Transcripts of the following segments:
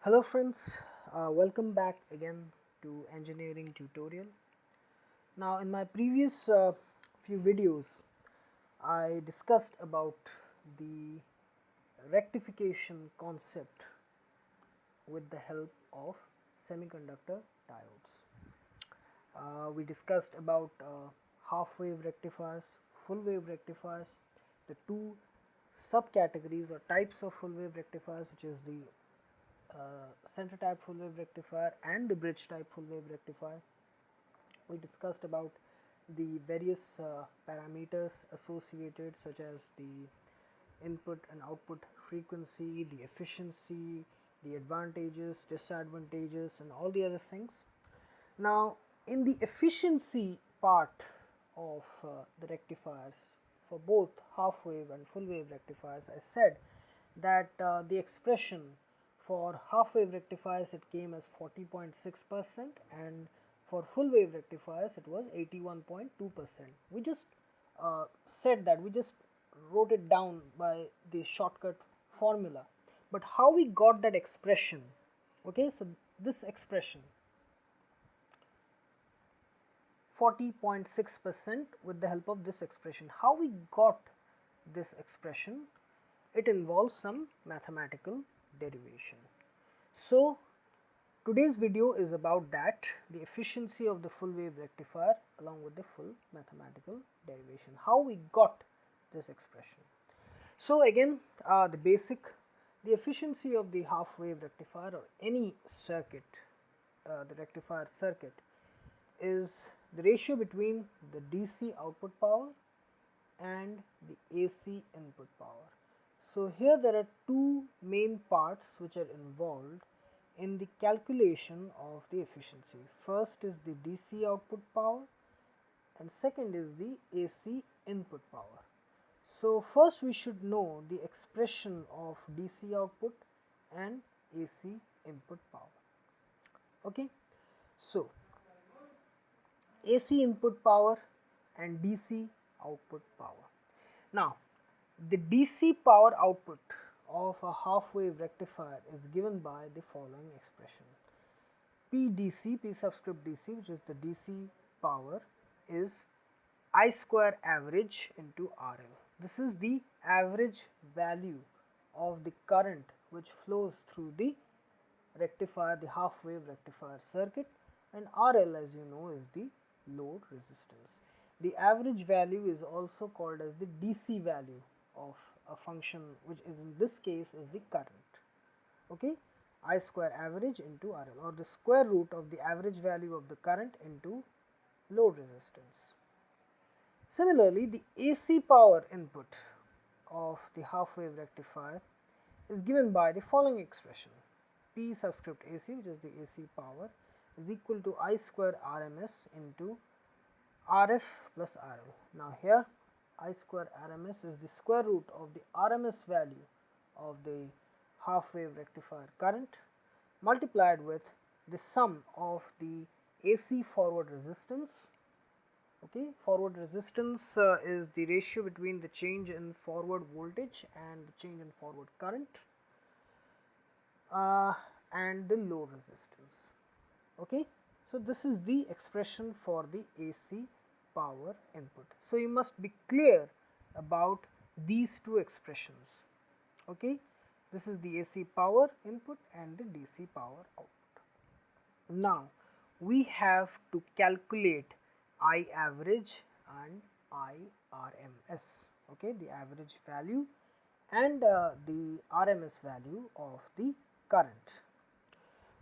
Hello friends, welcome back again to engineering tutorial. Now in my previous few videos I discussed about the rectification concept with the help of semiconductor diodes. We discussed about half wave rectifiers, full wave rectifiers, the two subcategories or types of full wave rectifiers, which is the center type full wave rectifier and the bridge type full wave rectifier. We discussed about the various parameters associated, such as the input and output frequency, the efficiency, the advantages, disadvantages, and all the other things. Now in the efficiency part of the rectifiers for both half wave and full wave rectifiers, I said that the expression for half wave rectifiers it came as 40.6%, and for full wave rectifiers it was 81.2%. We just said that, we just wrote it down by the shortcut formula, but how we got that expression? Okay, so this expression 40.6% with the help of this expression, how we got this expression? It involves some mathematical derivation. So today's video is about that, the efficiency of the full wave rectifier along with the full mathematical derivation, how we got this expression. So again, the efficiency of the half wave rectifier or any circuit, the rectifier circuit, is the ratio between the DC output power and the AC input power. So here there are two main parts which are involved in the calculation of the efficiency. First is the DC output power and second is the AC input power. So first we should know the expression of DC output and AC input power. Okay, so AC input power and DC output power. Now the DC power output of a half wave rectifier is given by the following expression. PDC, P subscript DC, which is the DC power, is I square average into RL. This is the average value of the current which flows through the rectifier, the half wave rectifier circuit, and RL, as you know, is the load resistance. The average value is also called as the DC value of a function, which is in this case is the current. Okay, I square average into RL, or the square root of the average value of the current into load resistance. Similarly, the AC power input of the half wave rectifier is given by the following expression. P subscript AC, which is the AC power, is equal to I square RMS into RF plus RL. Now here I square RMS is the square root of the RMS value of the half wave rectifier current multiplied with the sum of the AC forward resistance. Okay, forward resistance is the ratio between the change in forward voltage and the change in forward current, and the load resistance. Okay, so this is the expression for the AC power input. So you must be clear about these two expressions. Okay, this is the AC power input and the DC power output. Now we have to calculate I average and I RMS. Okay, the average value and the RMS value of the current.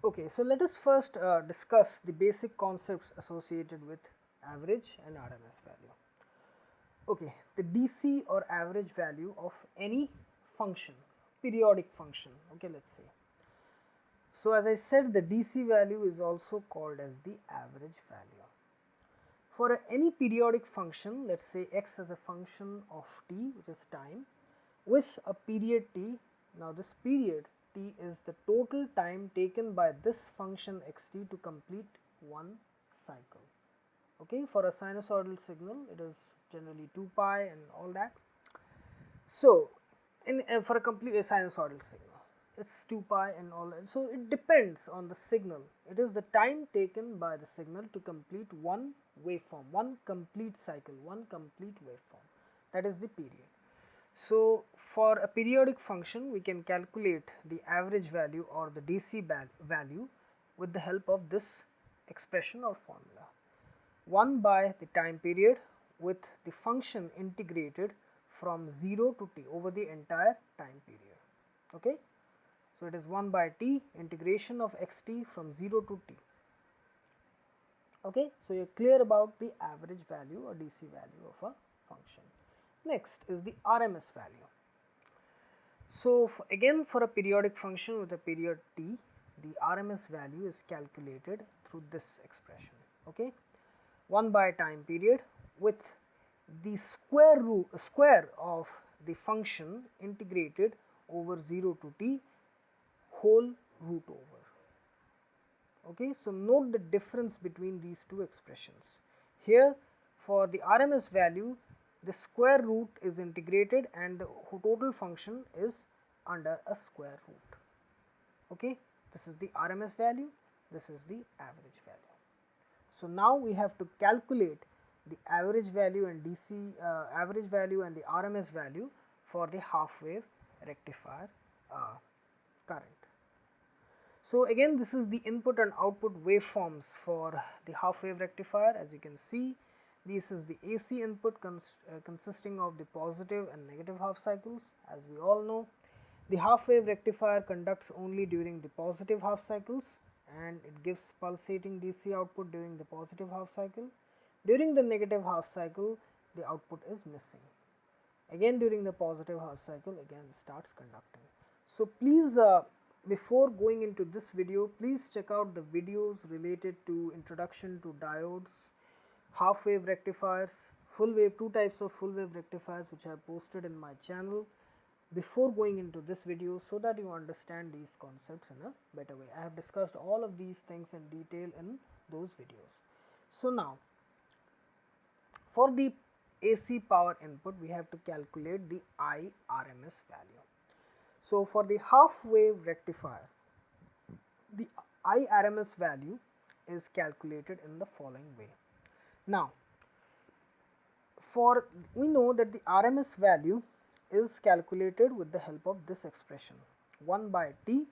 Okay, so let us first discuss the basic concepts associated with average and RMS value. Okay, the DC or average value of any function, periodic function. Okay, let's say. So as I said, the DC value is also called as the average value. For any periodic function, let's say x as a function of t, which is time, with a period t. Now this period t is the total time taken by this function xt to complete one cycle. Okay, for a sinusoidal signal it is generally 2 pi and all that. So for a complete sinusoidal signal. it's 2 pi and all that. So it depends on the signal. It is the time taken by the signal to complete one waveform, one complete cycle, one complete waveform. That is the period. So for a periodic function, we can calculate the average value or the DC value with the help of this expression or formula. 1 by the time period with the function integrated from 0 to t over the entire time period. Okay. So it is 1 by t integration of xt from 0 to t. Okay. So you are clear about the average value or DC value of a function. Next is the RMS value. So again, for a periodic function with a period t, the RMS value is calculated through this expression. Okay. 1 by time period with the square of the function integrated over 0 to t whole root over. Okay, so note the difference between these two expressions. Here for the RMS value, the square root is integrated and the total function is under a square root. Okay, this is the RMS value, this is the average value. So now we have to calculate the average value and DC average value and the RMS value for the half wave rectifier current. So again, this is the input and output waveforms for the half wave rectifier. As you can see, this is the AC input consisting of the positive and negative half cycles. As we all know, the half wave rectifier conducts only during the positive half cycles and it gives pulsating DC output during the positive half cycle. During the negative half cycle, the output is missing. Again, during the positive half cycle, again it starts conducting. So please, before going into this video, please check out the videos related to introduction to diodes, half wave rectifiers, full wave, two types of full wave rectifiers which I have posted in my channel before going into this video, so that you understand these concepts in a better way. I have discussed all of these things in detail in those videos. So now, for the AC power input, we have to calculate the IRMS value. So for the half wave rectifier, the IRMS value is calculated in the following way. Now, we know that the RMS value is calculated with the help of this expression, 1 by t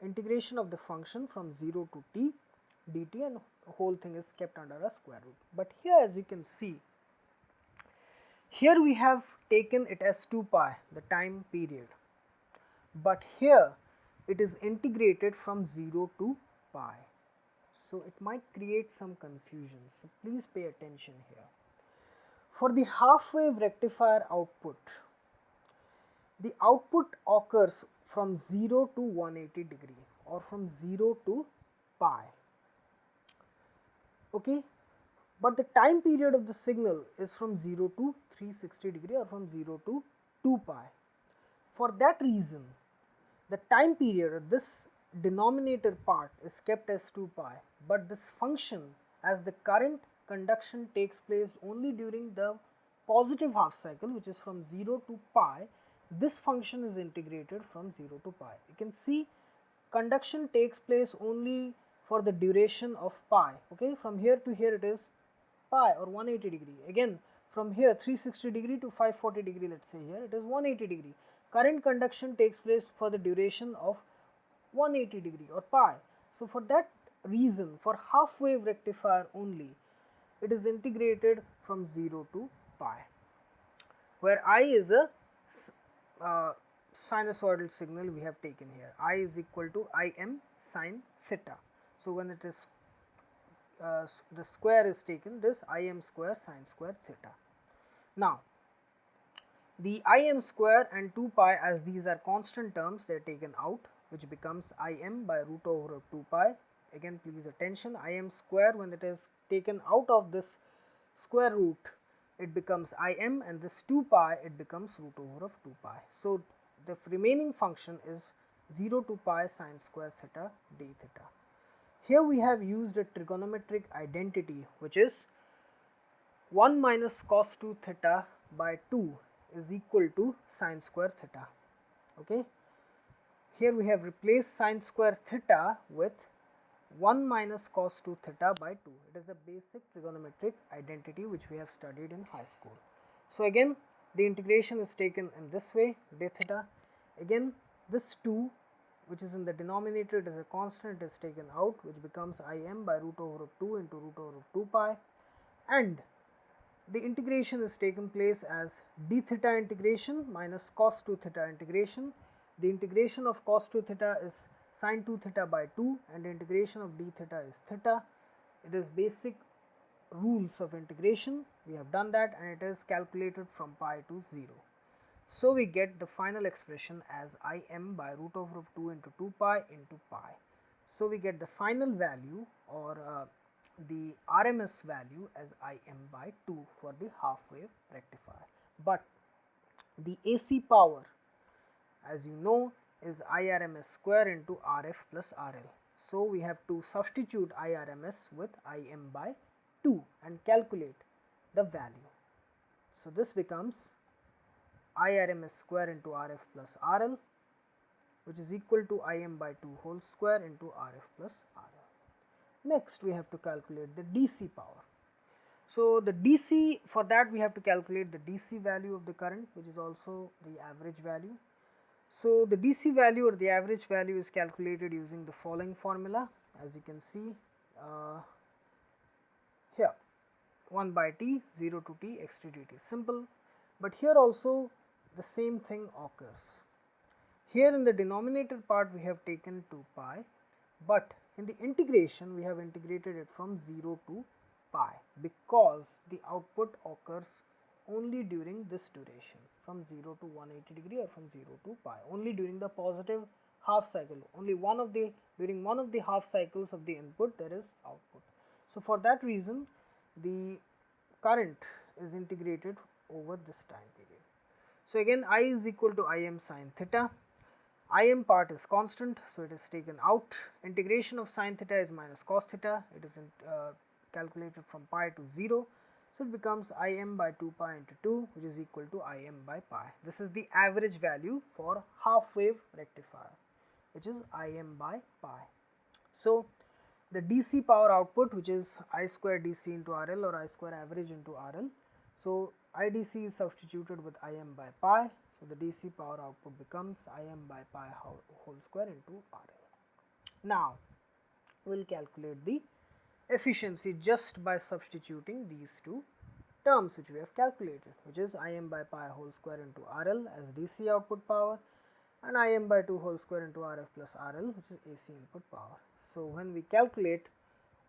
integration of the function from 0 to t dt, and the whole thing is kept under a square root. But here, as you can see, here we have taken it as 2 pi, the time period, but here it is integrated from 0 to pi. So it might create some confusion, so please pay attention here. For the half wave rectifier output, the output occurs from 0 to 180 degree or from 0 to pi. Okay, but the time period of the signal is from 0 to 360 degree or from 0 to 2 pi. For that reason, the time period of this denominator part is kept as 2 pi, but this function, as the current conduction takes place only during the positive half cycle, which is from 0 to pi, this function is integrated from 0 to pi. You can see conduction takes place only for the duration of pi. Okay, from here to here it is pi or 180 degree. Again, from here 360 degree to 540 degree, let's say here it is 180 degree. Current conduction takes place for the duration of 180 degree or pi. So for that reason, for half wave rectifier only, it is integrated from 0 to pi, where I is a sinusoidal signal we have taken here. I is equal to Im sin theta. So when it is the square is taken, this Im square sin square theta. Now the Im square and 2 pi, as these are constant terms, they are taken out, which becomes Im by root over of 2 pi. Again, please attention, Im square, when it is taken out of this square root, it becomes Im, and this 2 pi, it becomes root over of 2 pi. So the remaining function is 0 to pi sin square theta d theta. Here we have used a trigonometric identity, which is 1 minus cos 2 theta by 2 is equal to sin square theta. Okay. here we have replaced sine square theta with 1 minus cos 2 theta by 2. It is a basic trigonometric identity which we have studied in high school. So again the integration is taken in this way, d theta. Again this 2 which is in the denominator, it is a constant, is taken out, which becomes Im by root over of 2 into root over of 2 pi, and the integration is taken place as d theta integration minus cos 2 theta integration. The integration of cos 2 theta is sin 2 theta by 2 and the integration of d theta is theta. It is basic rules of integration, we have done that, and it is calculated from pi to 0. So we get the final expression as Im by root over of 2 into 2 pi into pi. So we get the final value or the RMS value as Im by 2 for the half wave rectifier. But the AC power, as you know, is IRMS square into RF plus RL. So we have to substitute IRMS with Im by 2 and calculate the value. So this becomes IRMS square into RF plus RL, which is equal to Im by 2 whole square into RF plus RL. Next we have to calculate the DC power. So the DC, for that we have to calculate the DC value of the current, which is also the average value. So the DC value or the average value is calculated using the following formula, as you can see here, 1 by t, 0 to t, x t dt, simple. But here also the same thing occurs. Here in the denominator part we have taken 2 pi, but in the integration we have integrated it from 0 to pi because the output occurs only during this duration, from 0 to 180 degree or from 0 to pi, only during the positive half cycle, only during one of the half cycles of the input there is output. So for that reason the current is integrated over this time period. So again I is equal to Im sin theta. Im part is constant, so it is taken out. Integration of sin theta is minus cos theta. It is calculated from pi to 0. So it becomes Im by 2 pi into 2, which is equal to Im by pi. This is the average value for half wave rectifier, which is Im by pi. So the DC power output, which is I square DC into RL or I square average into RL. So IDC is substituted with Im by pi. So the DC power output becomes Im by pi whole square into RL. Now we will calculate the efficiency just by substituting these two terms which we have calculated, which is Im by pi whole square into RL as DC output power and Im by 2 whole square into RF plus RL, which is AC input power. So when we calculate,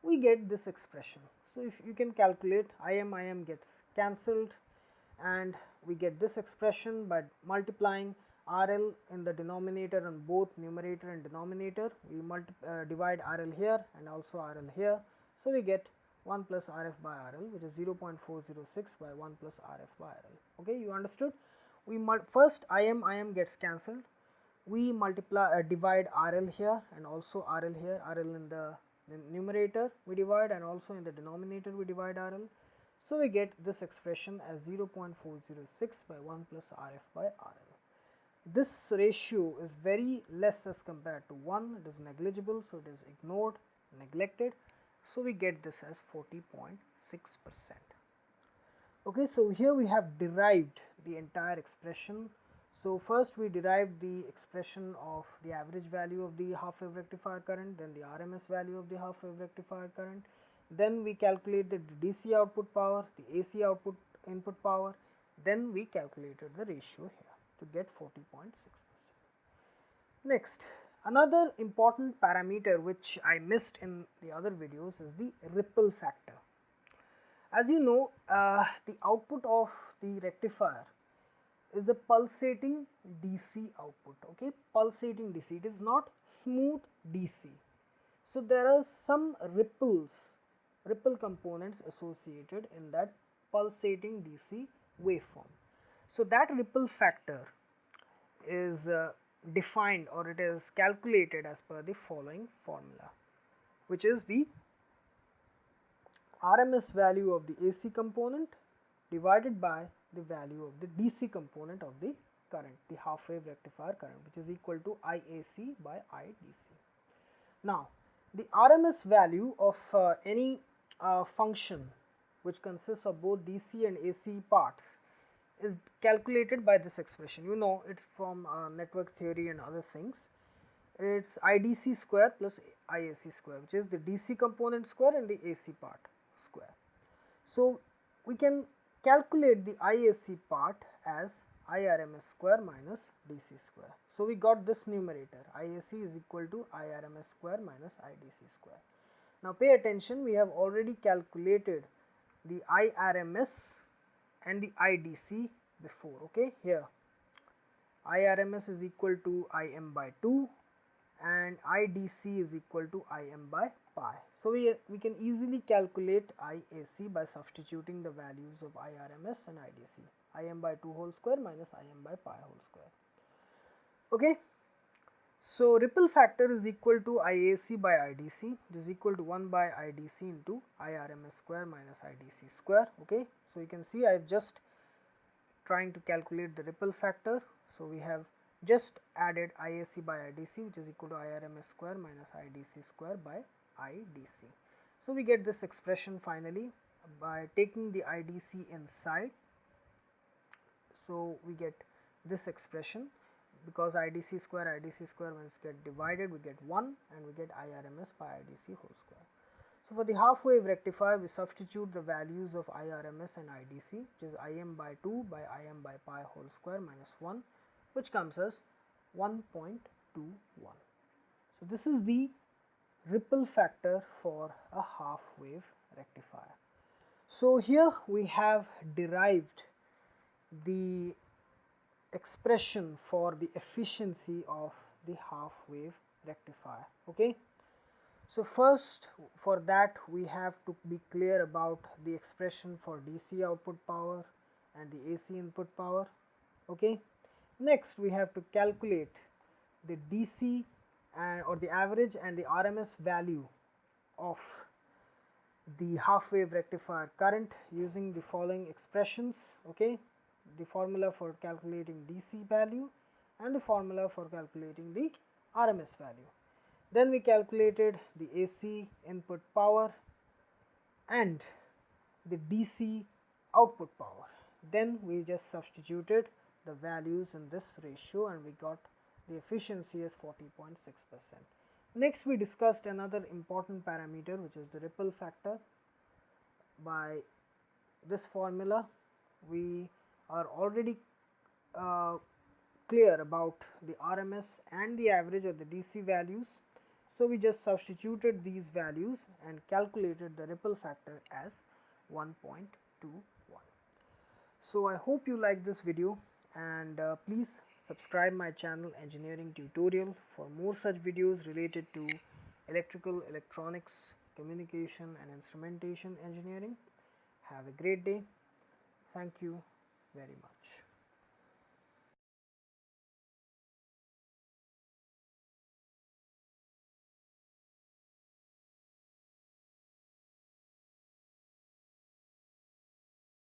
we get this expression. So if you can calculate, Im gets cancelled and we get this expression by multiplying RL in the denominator on both numerator and denominator. We divide RL here and also RL here. So we get 1 plus RF by RL, which is 0.406 by 1 plus RF by RL. Okay, you understood? We first Im gets cancelled. We divide RL here and also RL here. RL in the numerator we divide and also in the denominator we divide RL. So we get this expression as 0.406 by 1 plus RF by RL. This ratio is very less as compared to 1. It is negligible, so it is ignored, neglected. So we get this as 40.6%. Okay, so here we have derived the entire expression. So first we derived the expression of the average value of the half wave rectifier current, then the RMS value of the half wave rectifier current, then we calculated the DC output power, the AC output input power, then we calculated the ratio here to get 40.6%. Next, another important parameter which I missed in the other videos is the ripple factor. As you know, the output of the rectifier is a pulsating DC output, okay, pulsating DC, it is not smooth DC. So there are some ripple components associated in that pulsating DC waveform. So that ripple factor is defined or it is calculated as per the following formula, which is the RMS value of the AC component divided by the value of the DC component of the current, the half wave rectifier current, which is equal to IAC by IDC. Now, the RMS value of any function which consists of both DC and AC parts is calculated by this expression. You know it's from network theory and other things. It's IDC square plus IAC square, which is the DC component square and the AC part square. So, we can calculate the IAC part as IRMS square minus DC square. So, we got this numerator, IAC is equal to IRMS square minus IDC square. Now, pay attention, we have already calculated the IRMS and the IDC before. Okay, here IRMS is equal to Im by 2 and IDC is equal to Im by pi. So, we can easily calculate IAC by substituting the values of IRMS and IDC, Im by 2 whole square minus Im by pi whole square. Okay. So, ripple factor is equal to IAC by IDC, it is equal to 1 by IDC into IRMS square minus IDC square. Okay. So, you can see I have just trying to calculate the ripple factor. So, we have just added IAC by IDC, which is equal to IRMS square minus IDC square by IDC. So, we get this expression finally by taking the IDC inside. So, we get this expression because IDC square once get divided, we get 1 and we get IRMS by IDC whole square. So, for the half wave rectifier, we substitute the values of IRMS and IDC, which is Im by 2 by Im by pi whole square minus 1, which comes as 1.21. So, this is the ripple factor for a half wave rectifier. So, here we have derived the expression for the efficiency of the half wave rectifier. Okay. So, first for that we have to be clear about the expression for DC output power and the AC input power. Okay. Next we have to calculate the DC or the average and the RMS value of the half wave rectifier current using the following expressions. Okay. The formula for calculating DC value and the formula for calculating the RMS value. Then we calculated the AC input power and the DC output power. Then we just substituted the values in this ratio and we got the efficiency as 40.6%. Next we discussed another important parameter, which is the ripple factor. By this formula we are already clear about the RMS and the average of the DC values. So, we just substituted these values and calculated the ripple factor as 1.21. So, I hope you like this video and please subscribe my channel Engineering Tutorial for more such videos related to electrical, electronics, communication and instrumentation engineering. Have a great day. Thank you very much.